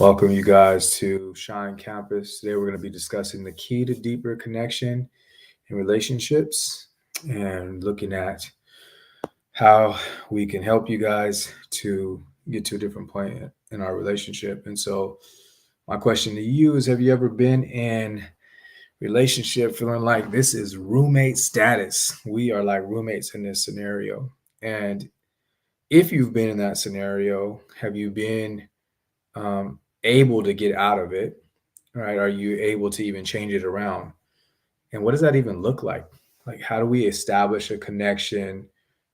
Welcome, you guys, to Shine Campus. Today, we're going to be discussing the key to deeper connection in relationships and looking at how we can help you guys to get to a different point in our relationship. And so, my question to you is: have you ever been in relationship feeling like this is roommate status? We are like roommates in this scenario. And if you've been in that scenario, have you been able to get out of it? Right? Are you able to even change it around? And what does that even look like? Like, how do we establish a connection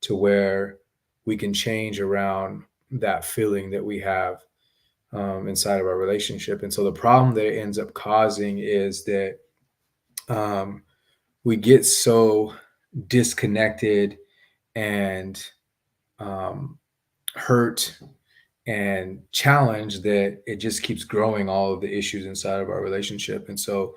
to where we can change around that feeling that we have inside of our relationship? And so the problem that it ends up causing is that um, we get so disconnected and um, hurt and challenged that it just keeps growing all of the issues inside of our relationship. And so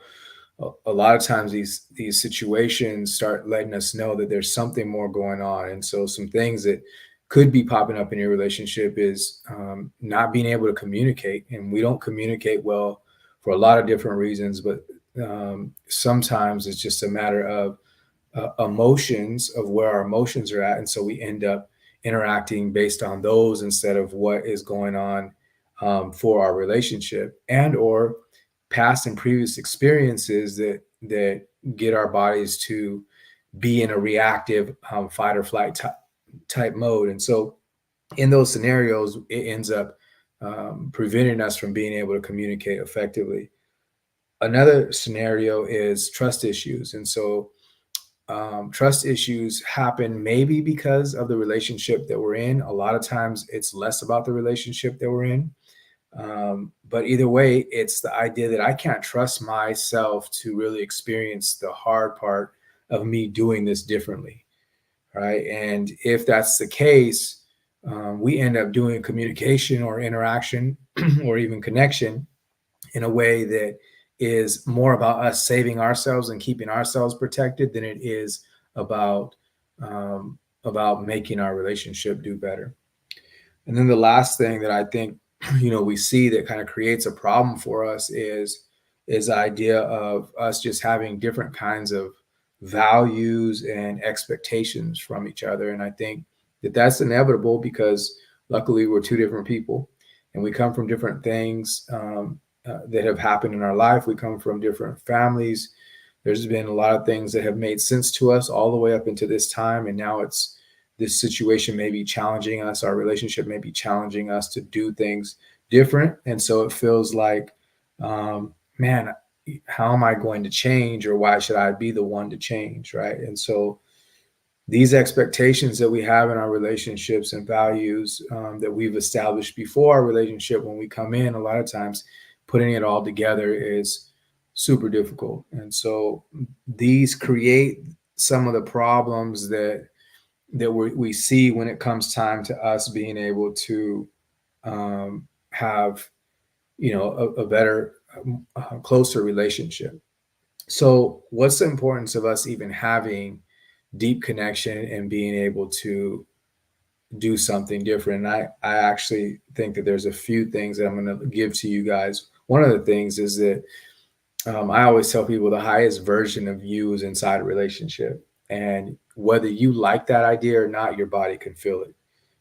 a lot of times these situations start letting us know that there's something more going on. And so some things that could be popping up in your relationship is not being able to communicate. And we don't communicate well for a lot of different reasons, but sometimes it's just a matter of emotions, of where our emotions are at. And so we end up interacting based on those instead of what is going on for our relationship, and or past and previous experiences that get our bodies to be in a reactive fight or flight type mode. And so in those scenarios, it ends up preventing us from being able to communicate effectively. Another scenario is trust issues. And so trust issues happen maybe because of the relationship that we're in. A lot of times it's less about the relationship that we're in. But either way, it's the idea that I can't trust myself to really experience the hard part of me doing this differently. Right. And if that's the case, we end up doing communication or interaction or even connection in a way that is more about us saving ourselves and keeping ourselves protected than it is about about making our relationship do better. And then the last thing that I think we see that kind of creates a problem for us is the idea of us just having different kinds of values and expectations from each other. And I think that that's inevitable because luckily we're two different people and we come from different things that have happened in our life. We come from different families. There's been a lot of things that have made sense to us all the way up into this time. And now it's this situation may be challenging us. Our relationship may be challenging us to do things different. And so it feels like, man, how am I going to change, or why should I be the one to change? Right. And so these expectations that we have in our relationships and values that we've established before our relationship, when we come in, a lot of times putting it all together is super difficult. And so these create some of the problems that we see when it comes time to us being able to have a better closer relationship. So what's the importance of us even having deep connection and being able to do something different? And I actually think that there's a few things that I'm going to give to you guys. One of the things is that I always tell people the highest version of you is inside a relationship. And whether you like that idea or not, your body can feel it.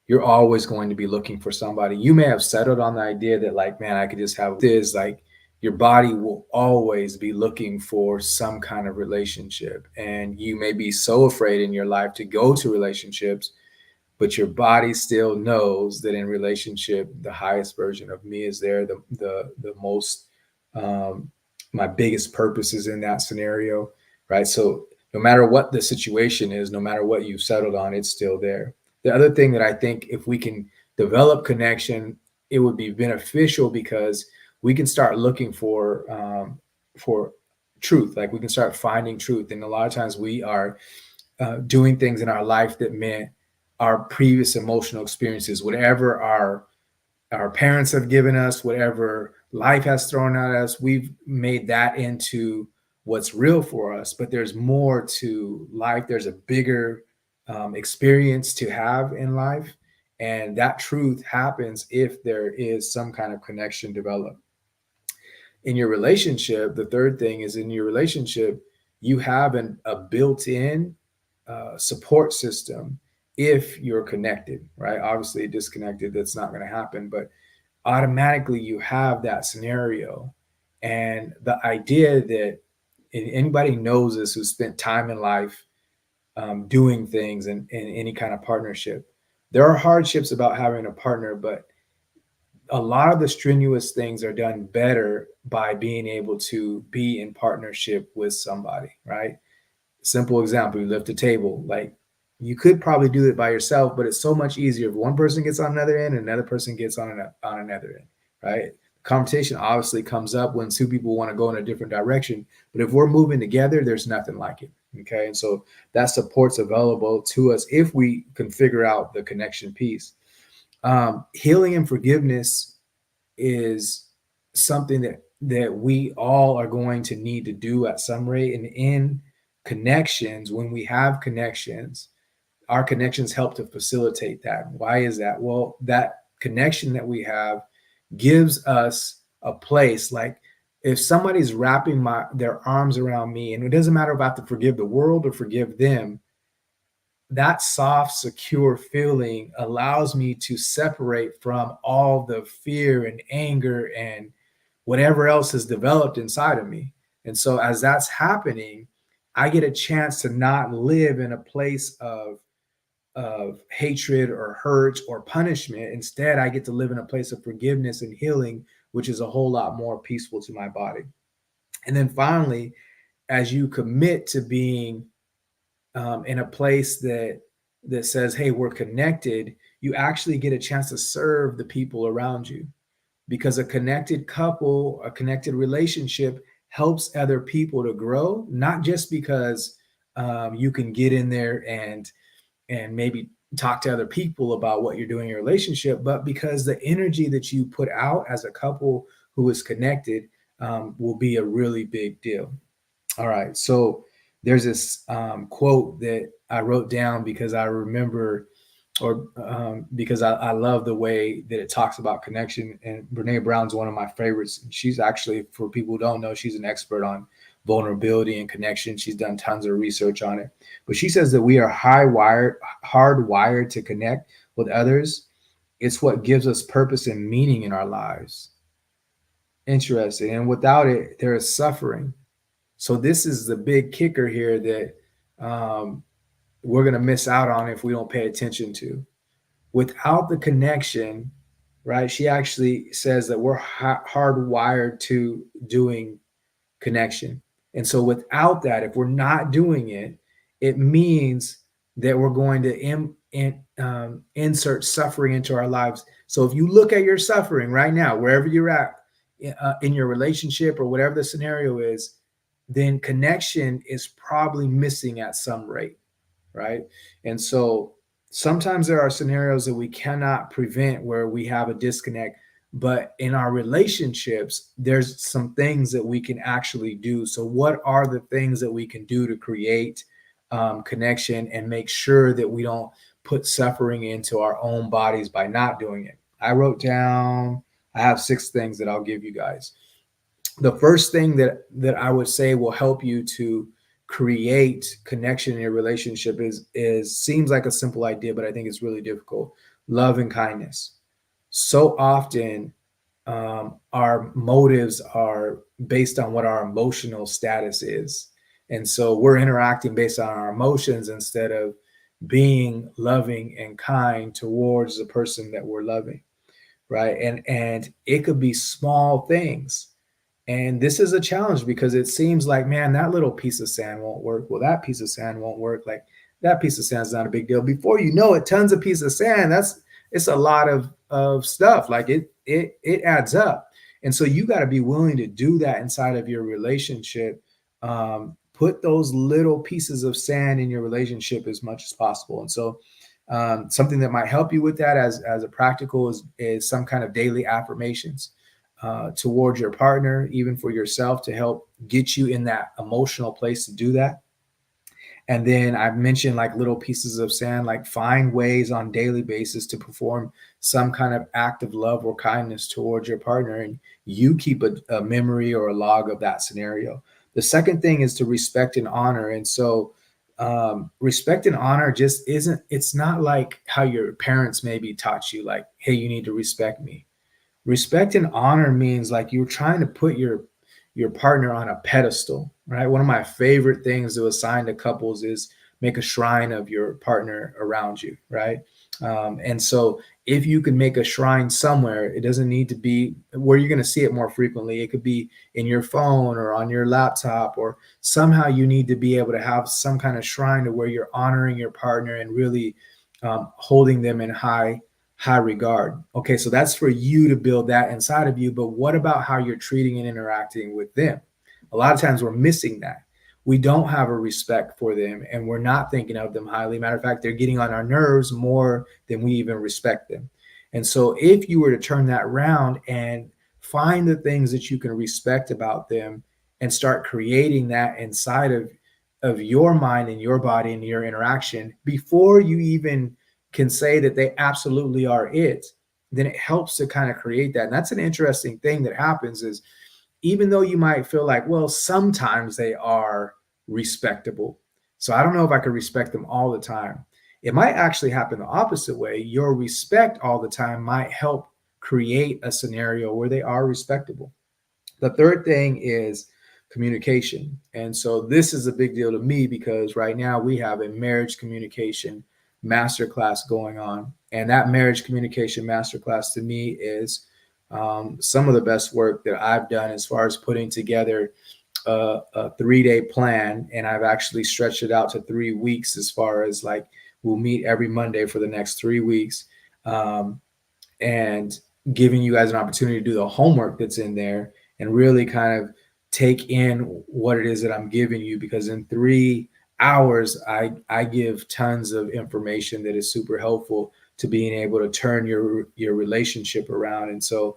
You're always going to be looking for somebody. You may have settled on the idea that, like, man, I could just have this. Like, your body will always be looking for some kind of relationship. And you may be so afraid in your life to go to relationships, but your body still knows that in relationship, the highest version of me is there. The most um, my biggest purpose is in that scenario, right? So no matter what the situation is, no matter what you've settled on, it's still there. The other thing that I think, if we can develop connection, it would be beneficial because we can start looking for truth. Like, we can start finding truth. And a lot of times we are doing things in our life that meant our previous emotional experiences, whatever our parents have given us, whatever life has thrown at us, we've made that into what's real for us. But there's more to life. There's a bigger experience to have in life. And that truth happens if there is some kind of connection developed. In your relationship, the third thing is in your relationship, you have a built-in support system if you're connected, right? Obviously, disconnected, that's not going to happen, but automatically you have that scenario. And the idea that anybody knows this who spent time in life doing things in any kind of partnership, there are hardships about having a partner, but a lot of the strenuous things are done better by being able to be in partnership with somebody, right? Simple example, you lift a table. Like, you could probably do it by yourself, but it's so much easier if one person gets on another end and another person gets on another end, right? Conversation obviously comes up when two people want to go in a different direction, but if we're moving together, there's nothing like it. Okay, and so that support's available to us if we can figure out the connection piece. Healing and forgiveness is something that we all are going to need to do at some rate. And in connections, when we have connections, our connections help to facilitate that. Why is that? Well, that connection that we have gives us a place. Like, if somebody's wrapping their arms around me, and it doesn't matter if I have to forgive the world or forgive them, that soft, secure feeling allows me to separate from all the fear and anger and whatever else has developed inside of me. And so, as that's happening, I get a chance to not live in a place of hatred or hurt or punishment. Instead, I get to live in a place of forgiveness and healing, which is a whole lot more peaceful to my body. And then finally, as you commit to being in a place that says, "Hey, we're connected," you actually get a chance to serve the people around you, because a connected couple, a connected relationship helps other people to grow, not just because you can get in there and maybe talk to other people about what you're doing in your relationship, but because the energy that you put out as a couple who is connected will be a really big deal. All right. So there's this quote that I wrote down because I remember, or because I love the way that it talks about connection. And Brene Brown's one of my favorites. She's actually, for people who don't know, she's an expert on vulnerability and connection. She's done tons of research on it. But she says that we are hardwired to connect with others. It's what gives us purpose and meaning in our lives. Interesting. And without it, there is suffering. So this is the big kicker here that we're going to miss out on if we don't pay attention to. Without the connection, right? She actually says that we're hardwired to doing connection. And so without that, if we're not doing it, it means that we're going to insert suffering into our lives. So if you look at your suffering right now, wherever you're at in your relationship or whatever the scenario is, then connection is probably missing at some rate, right? And so sometimes there are scenarios that we cannot prevent where we have a disconnect, but in our relationships, there's some things that we can actually do. So what are the things that we can do to create connection and make sure that we don't put suffering into our own bodies by not doing it? I wrote down, I have 6 things that I'll give you guys. The first thing that I would say will help you to create connection in your relationship is seems like a simple idea, but I think it's really difficult. Love and kindness. So often, our motives are based on what our emotional status is, and so we're interacting based on our emotions instead of being loving and kind towards the person that we're loving, right? And it could be small things, and this is a challenge because it seems like, man, that little piece of sand won't work. Well, that piece of sand won't work. Like, that piece of sand is not a big deal. Before you know it, tons of pieces of sand. It's a lot of stuff. Like, it adds up. And so you got to be willing to do that inside of your relationship. Put those little pieces of sand in your relationship as much as possible. And so something that might help you with that as a practical is some kind of daily affirmations towards your partner, even for yourself, to help get you in that emotional place to do that. And then I've mentioned like little pieces of sand, like find ways on daily basis to perform some kind of act of love or kindness towards your partner. And you keep a memory or a log of that scenario. The second thing is to respect and honor. And so respect and honor just isn't, it's not like how your parents maybe taught you, like, hey, you need to respect me. Respect and honor means like you're trying to put your partner on a pedestal, right? One of my favorite things to assign to couples is make a shrine of your partner around you, right? And so if you can make a shrine somewhere, it doesn't need to be where you're going to see it more frequently. It could be in your phone or on your laptop, or somehow you need to be able to have some kind of shrine to where you're honoring your partner and really holding them in high regard. Okay, so that's for you to build that inside of you. But what about how you're treating and interacting with them? A lot of times we're missing that. We don't have a respect for them and we're not thinking of them highly. Matter of fact, they're getting on our nerves more than we even respect them. And so if you were to turn that around and find the things that you can respect about them and start creating that inside of your mind and your body and your interaction before you even can say that they absolutely are it, then it helps to kind of create that. And that's an interesting thing that happens is even though you might feel like, well, sometimes they are respectable. So I don't know if I could respect them all the time. It might actually happen the opposite way. Your respect all the time might help create a scenario where they are respectable. The third thing is communication. And so this is a big deal to me because right now we have a marriage communication masterclass going on. And that marriage communication masterclass to me is some of the best work that I've done as far as putting together a 3-day plan. And I've actually stretched it out to 3 weeks as far as like we'll meet every Monday for the next 3 weeks. And giving you guys an opportunity to do the homework that's in there and really kind of take in what it is that I'm giving you, because in 3 hours I give tons of information that is super helpful to being able to turn your relationship around. And so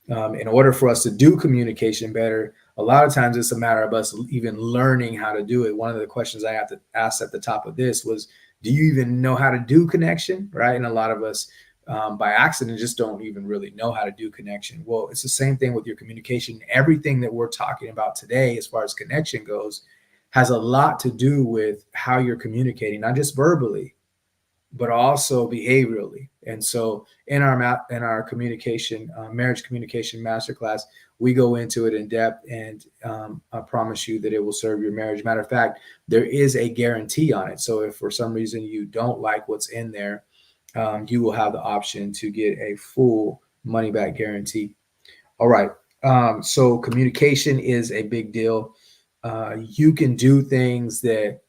in order for us to do communication better, a lot of times it's a matter of us even learning how to do it. One of the questions I have to ask at the top of this was, do you even know how to do connection, right? And a lot of us by accident just don't even really know how to do connection. Well, it's the same thing with your communication. Everything that we're talking about today as far as connection goes has a lot to do with how you're communicating, not just verbally, but also behaviorally. And so in our communication, marriage communication masterclass, we go into it in depth, and I promise you that it will serve your marriage. Matter of fact, there is a guarantee on it. So if for some reason you don't like what's in there, you will have the option to get a full money back guarantee. All right. So communication is a big deal. You can do things that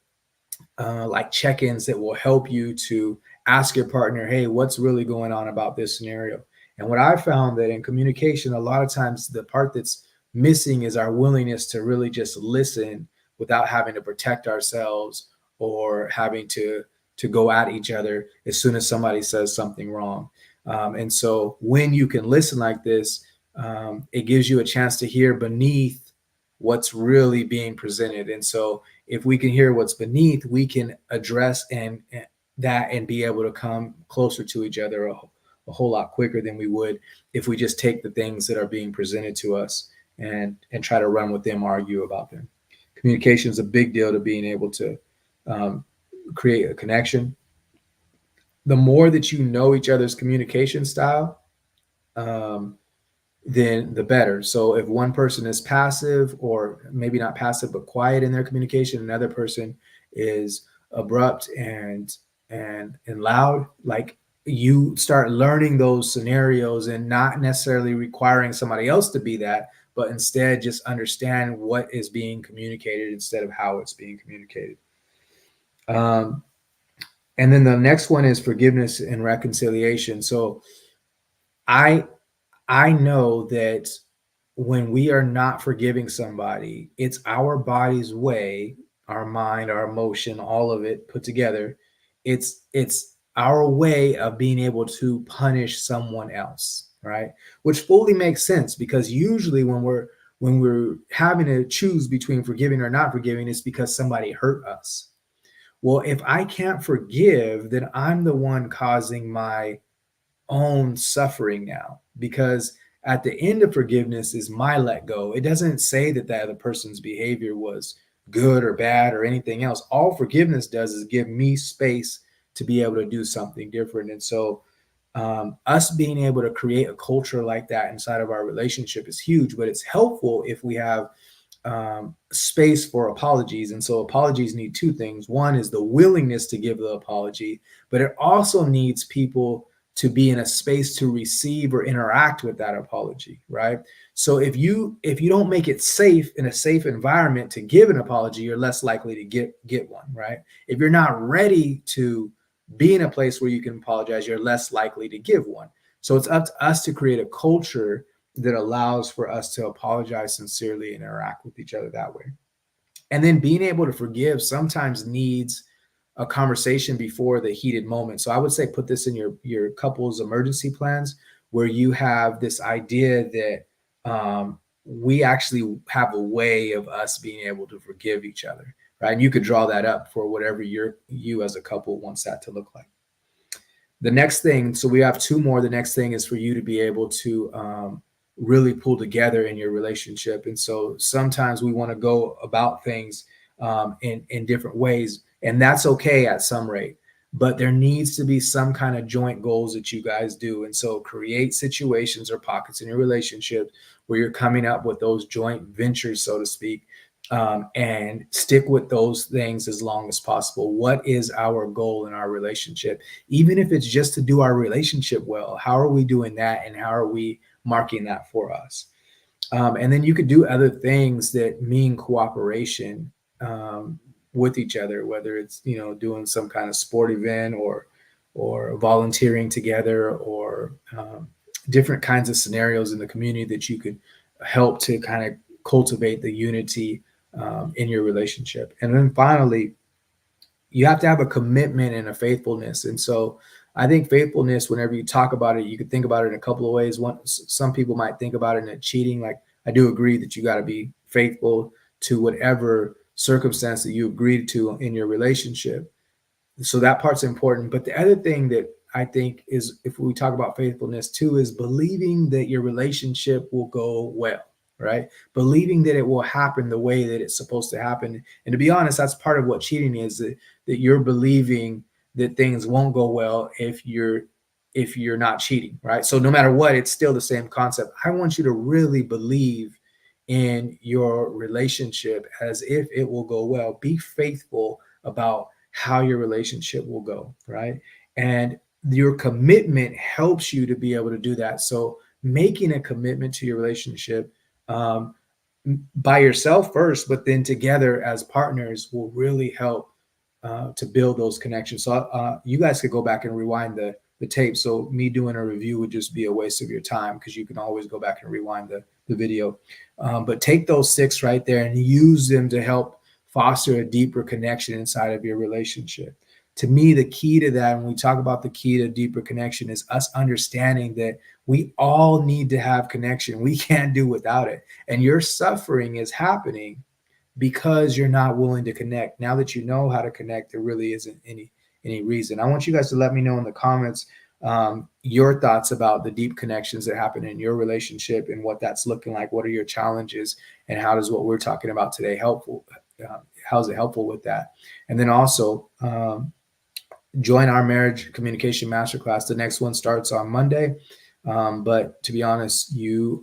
like check-ins that will help you to ask your partner, hey, what's really going on about this scenario? And what I found that in communication, a lot of times the part that's missing is our willingness to really just listen without having to protect ourselves or having to go at each other as soon as somebody says something wrong. And so when you can listen like this, it gives you a chance to hear beneath what's really being presented. And so if we can hear what's beneath, we can address and that and be able to come closer to each other a whole lot quicker than we would if we just take the things that are being presented to us and try to run with them, argue about them. Communication is a big deal to being able to create a connection. The more that you know each other's communication style, um, then the better. So if one person is passive, or maybe not passive but quiet in their communication, another person is abrupt and loud, like you start learning those scenarios and not necessarily requiring somebody else to be that, but instead just understand what is being communicated instead of how it's being communicated. Um, and then the next one is forgiveness and reconciliation. So I I know that when we are not forgiving somebody, it's our body's way, our mind, our emotion, all of it put together. It's our way of being able to punish someone else, right? Which fully makes sense, because usually when we're having to choose between forgiving or not forgiving, it's because somebody hurt us. Well, if I can't forgive, then I'm the one causing my own suffering now, because at the end of forgiveness is my let go. It doesn't say that the other person's behavior was good or bad or anything else. All forgiveness does is give me space to be able to do something different. And so, us being able to create a culture like that inside of our relationship is huge, but it's helpful if we have space for apologies. And so apologies need two things. One is the willingness to give the apology, but it also needs people to be in a space to receive or interact with that apology, right? So if you don't make it safe in a safe environment to give an apology, you're less likely to get one, right? If you're not ready to be in a place where you can apologize, you're less likely to give one. So it's up to us to create a culture that allows for us to apologize sincerely and interact with each other that way. And then being able to forgive sometimes needs a conversation before the heated moment. So I would say put this in your couple's emergency plans, where you have this idea that we actually have a way of us being able to forgive each other, right? And you could draw that up for whatever you as a couple wants that to look like. The next thing, so we have two more. The next thing is for you to be able to really pull together in your relationship. And so sometimes we want to go about things in different ways, and that's okay at some rate. But there needs to be some kind of joint goals that you guys do. And so create situations or pockets in your relationship where you're coming up with those joint ventures, so to speak, and stick with those things as long as possible. What is our goal in our relationship? Even if it's just to do our relationship well, how are we doing that, and how are we marking that for us? And then you could do other things that mean cooperation with each other, whether it's doing some kind of sport event or volunteering together, or different kinds of scenarios in the community that you could help to kind of cultivate the unity in your relationship. And then finally, you have to have a commitment and a faithfulness. And so I think faithfulness, whenever you talk about it, you could think about it in a couple of ways. One, some people might think about it in a cheating. Like, I do agree that you got to be faithful to whatever circumstance that you agreed to in your relationship. So that part's important. But the other thing that I think is, if we talk about faithfulness too, is believing that your relationship will go well, right? Believing that it will happen the way that it's supposed to happen. And to be honest, that's part of what cheating is, that you're believing that things won't go well if you're not cheating, right? So no matter what, it's still the same concept. I want you to really believe in your relationship as if it will go well. Be faithful about how your relationship will go, right? And your commitment helps you to be able to do that. So making a commitment to your relationship, um, by yourself first, but then together as partners, will really help to build those connections. So you guys could go back and rewind the tape. So me doing a review would just be a waste of your time, because you can always go back and rewind the video. But take those 6 right there and use them to help foster a deeper connection inside of your relationship. To me, the key to that, when we talk about the key to deeper connection, is us understanding that we all need to have connection. We can't do without it. And your suffering is happening because you're not willing to connect. Now that you know how to connect, there really isn't any reason. I want you guys to let me know in the comments your thoughts about the deep connections that happen in your relationship and what that's looking like. What are your challenges, and how does what we're talking about today helpful? How's it helpful with that? And then also join our marriage communication masterclass. The next one starts on Monday, but to be honest, you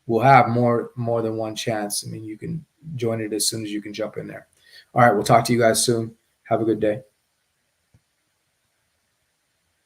will have more than one chance. I mean, you can join it as soon as you can jump in there. All right, we'll talk to you guys soon. Have a good day.